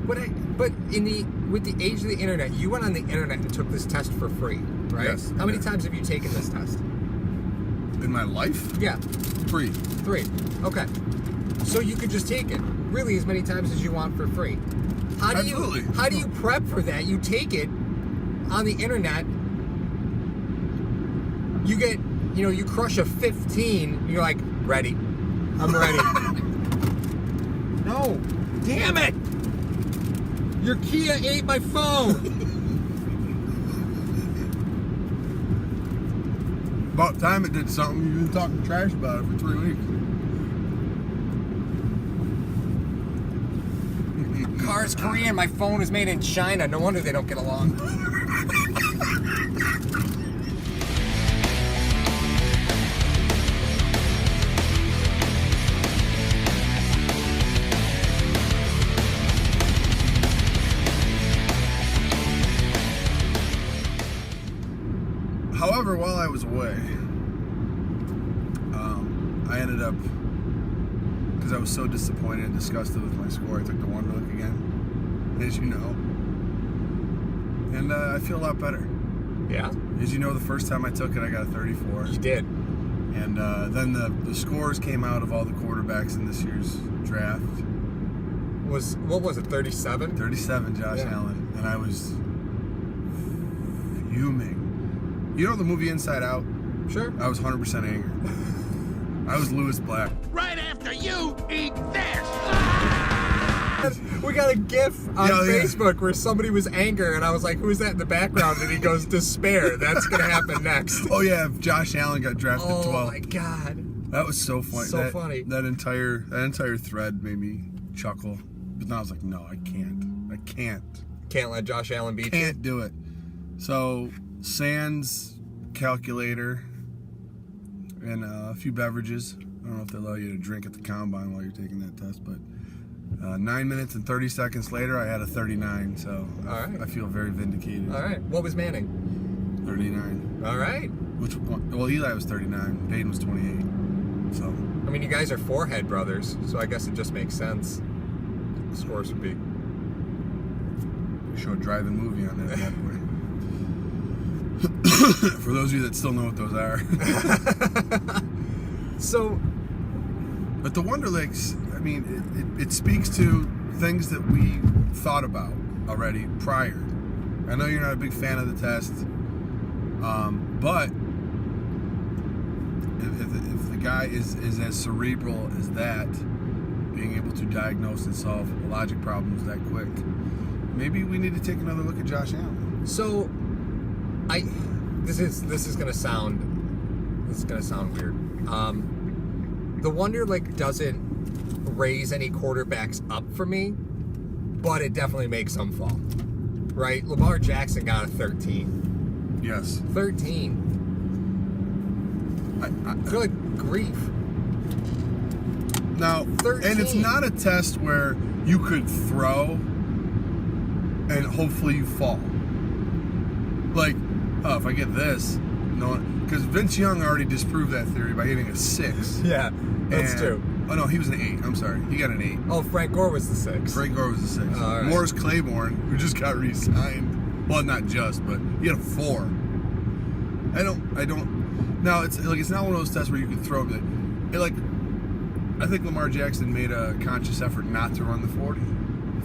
But with the age of the internet, you went on the internet and took this test for free, right? Yes. How many times have you taken this test? In my life? Yeah. 3. 3. Okay. So you could just take it really as many times as you want for free. Absolutely. How do you prep for that? You take it on the internet. You get, you crush a 15. You're like, ready. I'm ready. No. Damn it. Your Kia ate my phone. About time it did something. You've been talking trash about it for 3 weeks. Car's Korean. My phone is made in China. No wonder they don't get along. However, while I was away, I ended up, because I was so disappointed and disgusted with my score, I took the Wonderlic again, as you know, and I feel a lot better. Yeah? As you know, the first time I took it, I got a 34. You did. And then the scores came out of all the quarterbacks in this year's draft. What was it, 37? 37, Josh Allen. And I was fuming. You know the movie Inside Out? Sure. I was 100% angry. I was Lewis Black. Right after you eat this! We got a GIF on Facebook where somebody was angry, and I was like, "Who's that in the background?" And he goes, "Despair." That's gonna happen next. Oh yeah, if Josh Allen got drafted 12. Oh my god. That was so funny. So funny. That entire thread made me chuckle. But then I was like, no, I can't. Can't let Josh Allen beat you. Can't do it. So, sans calculator and a few beverages. I don't know if they allow you to drink at the combine while you're taking that test, but 9 minutes and 30 seconds later, I had a 39. So all right. I feel very vindicated. All right. What was Manning? 39. All right. Well, Eli was 39. Peyton was 28. So. I mean, you guys are forehead brothers, so I guess it just makes sense. The scores would be. Show a drive-in movie on that bad boy. For those of you that still know what those are. So. But the Wonderlics, I mean, it speaks to things that we thought about already prior. I know you're not a big fan of the test, but if the guy is as cerebral as that, being able to diagnose and solve logic problems that quick, maybe we need to take another look at Josh Allen. So, this is gonna sound weird. The Wonderlic doesn't raise any quarterbacks up for me, but it definitely makes some fall. Right? Lamar Jackson got a 13. Yes. 13. I feel like grief. Now, 13. and it's not a test where you could throw and hopefully you fall. Like, oh, if I get this, no, because Vince Young already disproved that theory by getting a 6. Yeah, that's true. Oh no, he was an 8. I'm sorry, he got an 8. Oh, Frank Gore was the 6. Frank Gore was a 6. All right. Morris Claiborne, who just got re-signed. Well, not just, but he had a 4. I don't. Now it's not one of those tests where you can throw it. I think Lamar Jackson made a conscious effort not to run the 40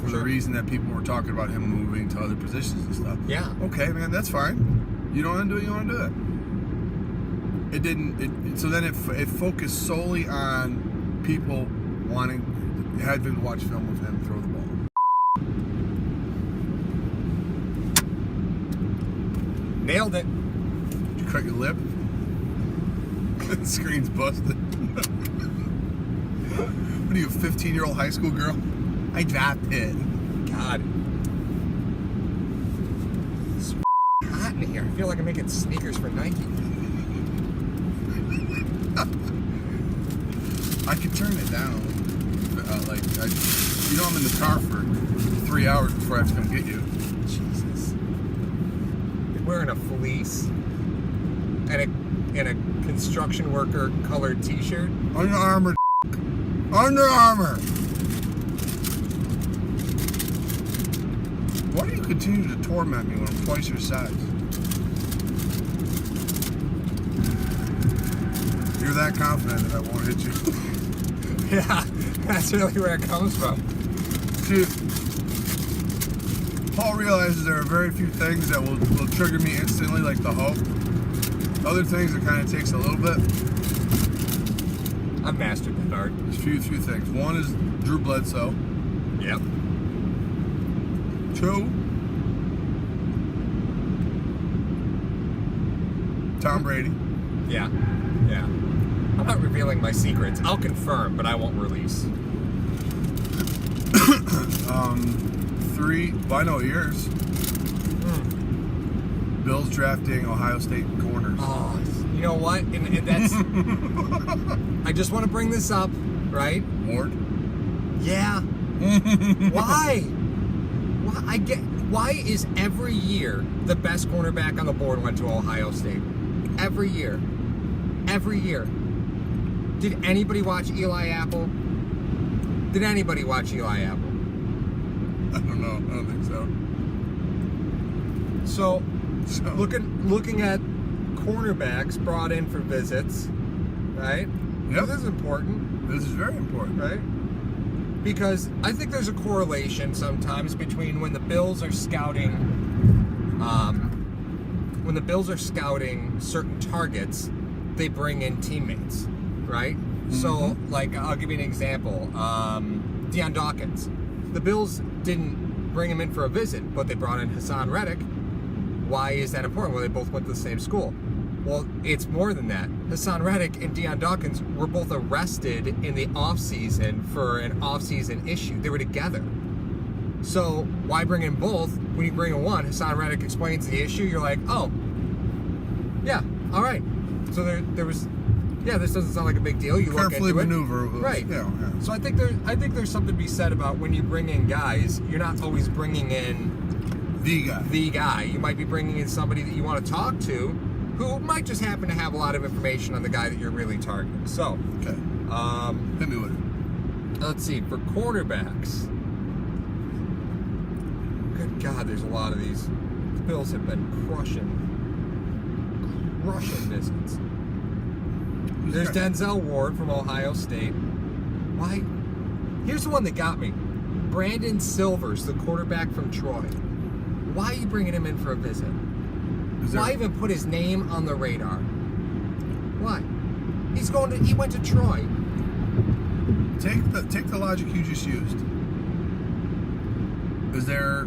for the reason that people were talking about him moving to other positions and stuff. Yeah. Okay, man, that's fine. You don't want to do it, you want to do it. It didn't. So then it focused solely on people having to watch film of him throw the ball. Nailed it. Did you cut your lip? The screen's busted. What are you, a 15-year-old high school girl? I dropped it. God. It's hot in here. I feel like I'm making sneakers for Nike. I could turn it down. I'm in the car for 3 hours before I have to come get you. Jesus. You're wearing a fleece and a construction worker colored t-shirt. Under Armour. Under Armour. Why do you continue to torment me when I'm twice your size? You're that confident that I won't hit you. Yeah, that's really where it comes from. See, Paul realizes there are very few things that will trigger me instantly, like the hope. Other things, it kind of takes a little bit. I've mastered that art. There's few things. One is Drew Bledsoe. Yep. 2, Tom Brady. Yeah. Yeah. I'm not revealing my secrets. I'll confirm, but I won't release. 3, well, I know yours. Bills drafting Ohio State corners. Oh, you know what? And that's. I just want to bring this up, right? Ward. Yeah. Why? Why is every year the best cornerback on the board went to Ohio State? Every year. Every year. Did anybody watch Eli Apple? Did anybody watch Eli Apple? I don't know. I don't think so. So looking at cornerbacks brought in for visits, right? Yep. This is important. This is very important. Right? Because I think there's a correlation sometimes between when the Bills are scouting, certain targets, they bring in teammates, right? Mm-hmm. So, like, I'll give you an example. Deion Dawkins. The Bills didn't bring him in for a visit, but they brought in Hassan Reddick. Why is that important? Well, they both went to the same school. Well, it's more than that. Hassan Reddick and Deion Dawkins were both arrested in the offseason for an offseason issue. They were together. So why bring in both? When you bring in one, Hassan Reddick explains the issue. You're like, oh, yeah, all right. So there was, yeah, this doesn't sound like a big deal. You carefully look into maneuver. it. Right. Yeah. So I think there's something to be said about when you bring in guys, you're not always bringing in the guy. You might be bringing in somebody that you want to talk to, who might just happen to have a lot of information on the guy that you're really targeting. So, okay. Hit me with it. Let's see, for quarterbacks. Good God, there's a lot of these. The Bills have been crushing visits. There's Denzel Ward from Ohio State. Why? Here's the one that got me. Brandon Silvers, the quarterback from Troy. Why are you bringing him in for a visit? Why even put his name on the radar? Why? He went to Troy. Take the logic you just used. Is there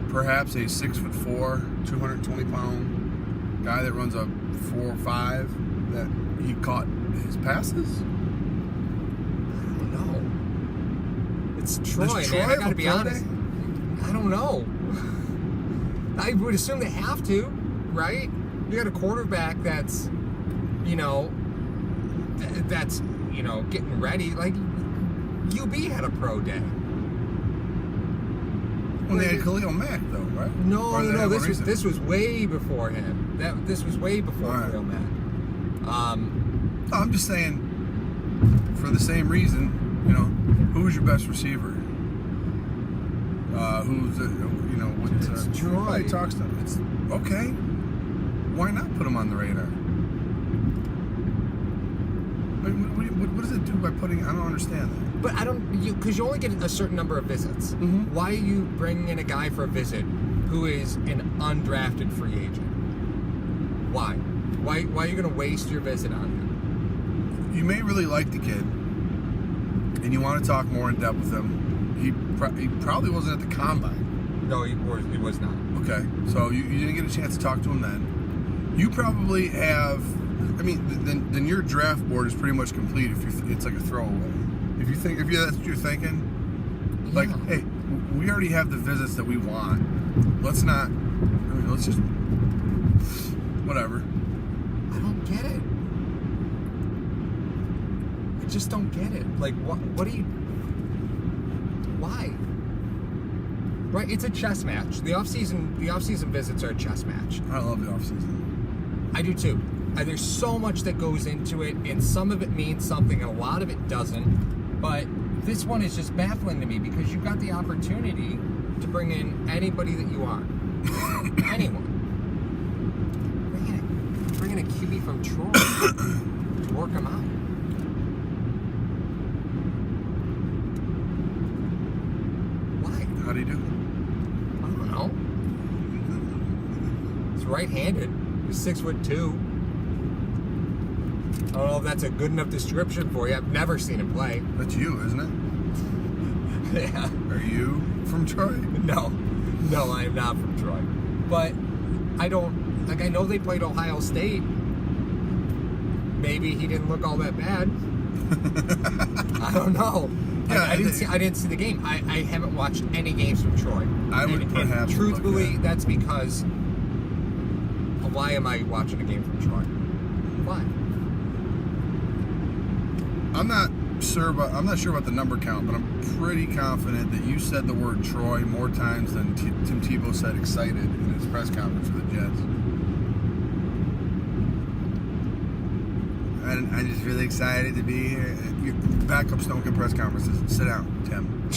perhaps a 6'4", 220-pound guy that runs a 4.5 that he caught his passes? I don't know. It's Troy, man. I gotta be honest. I don't know. I would assume they have to, right? You got a quarterback that's getting ready. Like, UB had a pro day. When they had Khalil Mack, though, right? No. This was way before him. This was way before Khalil Mack. No, I'm just saying, for the same reason, who's your best receiver? It's Troy. Talks to him. It's okay. Why not put him on the radar? What does it do by putting? I don't understand that. But because you only get a certain number of visits. Mm-hmm. Why are you bringing in a guy for a visit who is an undrafted free agent? Why? Why are you going to waste your visit on him? You may really like the kid, and you want to talk more in depth with him. He probably wasn't at the combine. No, he was not. Okay, so you didn't get a chance to talk to him then. You probably have. I mean, then your draft board is pretty much complete. It's like a throwaway. If that's what you're thinking, like, hey, we already have the visits that we want. Let's just whatever. I don't get it. I just don't get it. Like, what do you? Why? Right, it's a chess match. The off-season visits are a chess match. I love the off-season. I do too. There's so much that goes into it, and some of it means something, and a lot of it doesn't. But this one is just baffling to me because you've got the opportunity to bring in anybody that you want. Anyone. Bring in a QB from Troy to work him out. Why? How'd he do? I don't know. He's right-handed. He's 6'2". I don't know if that's a good enough description for you. I've never seen him play. That's you, isn't it? Yeah. Are you from Troy? No, I am not from Troy. But I don't, like, I know they played Ohio State. Maybe he didn't look all that bad. I don't know. Yeah, I didn't see the game. I haven't watched any games from Troy. I would perhaps truthfully, look at. that's because why am I watching a game from Troy? Why? I'm not sure about the number count, but I'm pretty confident that you said the word Troy more times than Tim Tebow said excited in his press conference for the Jets. I'm just really excited to be here. Your backups don't get press conferences. Sit down, Tim.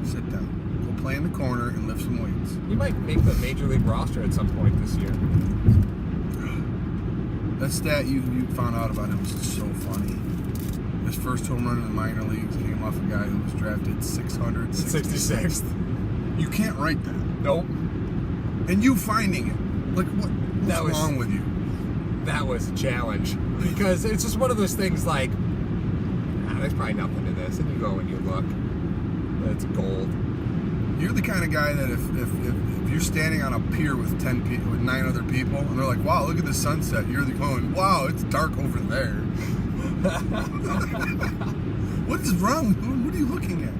Sit down. Go play in the corner and lift some weights. He might make the Major League roster at some point this year. That stat you found out about him was so funny. His first home run in the minor leagues came off a guy who was drafted 666th. You can't write that. Nope. And you finding it. Like, what's wrong with you? That was a challenge. Because it's just one of those things like, there's probably nothing to this. And you go and you look. It's gold. You're the kind of guy that if you're standing on a pier with 9 other people, and they're like, wow, look at the sunset. You're going, wow, it's dark over there. What is wrong? What are you looking at?